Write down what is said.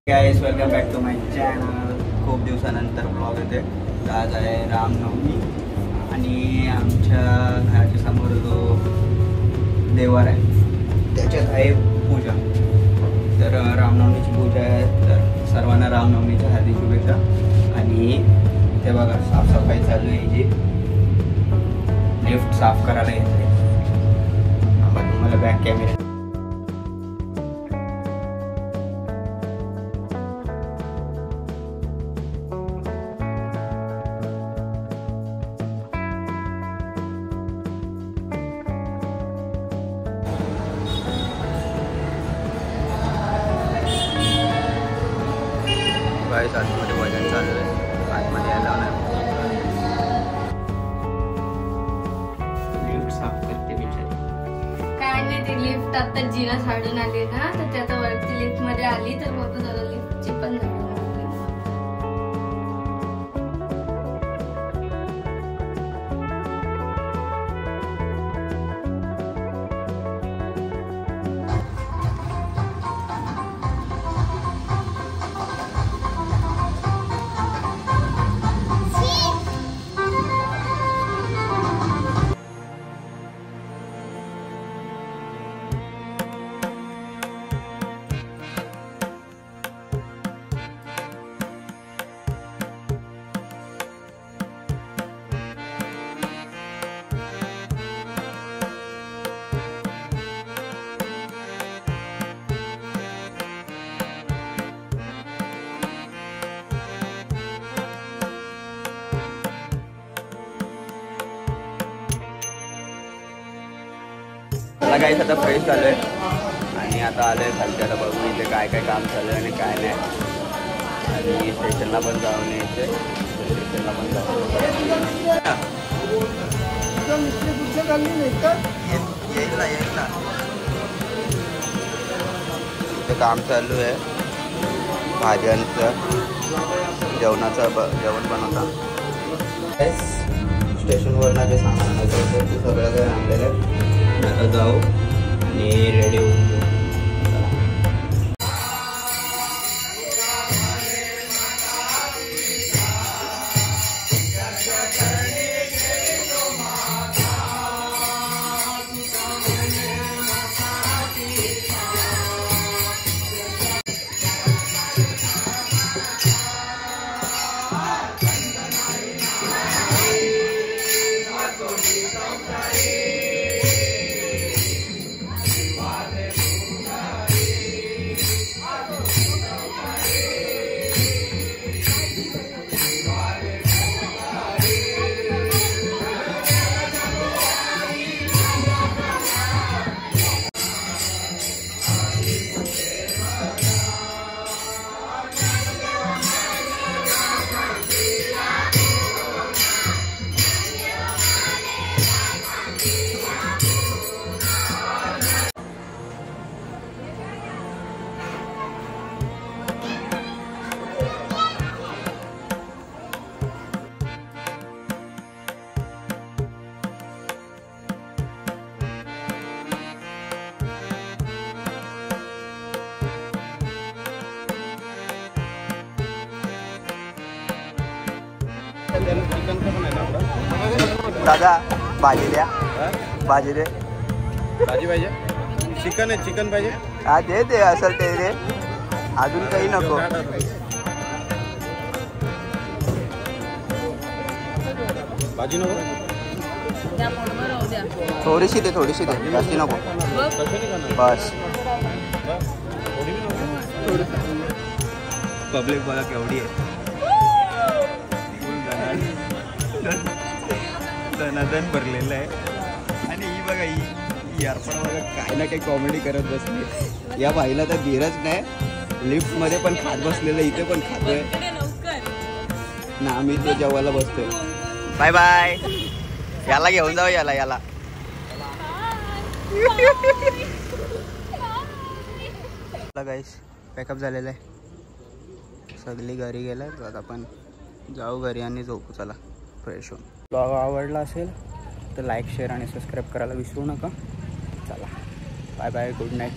Guys welcome back to my channel. खूप दिवसानंतर blog येते। आज आहे रामनवमी आणि आमच्या घराच्या समोर जो देवार आहे त्याच्यात आहे पूजा। तर रामनवमीची पूजा आहे, तर सर्वांना रामनवमीच्या हार्दिक शुभेच्छा। आणि ते बघा साफसफाई चालू आहे, जी लिफ्ट साफ करायला येते। तुम्हाला बॅक कॅमेरा आतमध्ये वजन चालू आहे, आतमध्ये यायला नाही। लिफ्ट साफ करते बिचारी। काय नाही, ती लिफ्ट आता जिना झाडून आली ना, तर ते आता वरती लिफ्ट मध्ये आली, तर मग जरा लिफ्टची पण झाडून मला काही आता फ्रेश झालोय आणि आता आलोय खालती। आता बघून इथे काय काय काम चालू आहे आणि काय नाही, आणि स्टेशनला पण जाऊन यायचे। स्टेशनला पण जाऊन इथे काम चालू आहे भाज्यांचं, जेवण बनवता। स्टेशनवरनं जे सामान असेल ते सगळं काही आणलेलं आहे। आता जाऊ आणि रेडी होऊन जाऊ। दादा भाजी द्या, भाजी दे। भाजी पाहिजे? चिकन आहे, चिकन पाहिजे? हा दे दे, असेल ते दे, अजून काही नको। भाजी नको? थोडीशी दे, थोडीशी दे, जास्ती नको बस। पब्लिक बघा केवढी आहे, दनादन भरलेलं आहे। आणि ही बघा, ही यारपण बघा काही ना काही कॉमेडी करत बसली। या बाईला तर धीरच नाही, लिफ्ट मध्ये पण खात बसलेलं, इथे पण खातोय ना। आम्ही ते जेवायला बसतोय। बाय बाय, याला घेऊन जाऊ, याला याला गाईस पॅकअप झालेलं आहे, सगळी घरी गेलाय। आता आपण जाऊ घरी आणि झोपू, चला फ्रेश होऊन। ब्लॉग आवडला असेल तर लाईक, शेअर आणि सबस्क्राईब करायला विसरू नका। चला बाय बाय, गुड नाईट।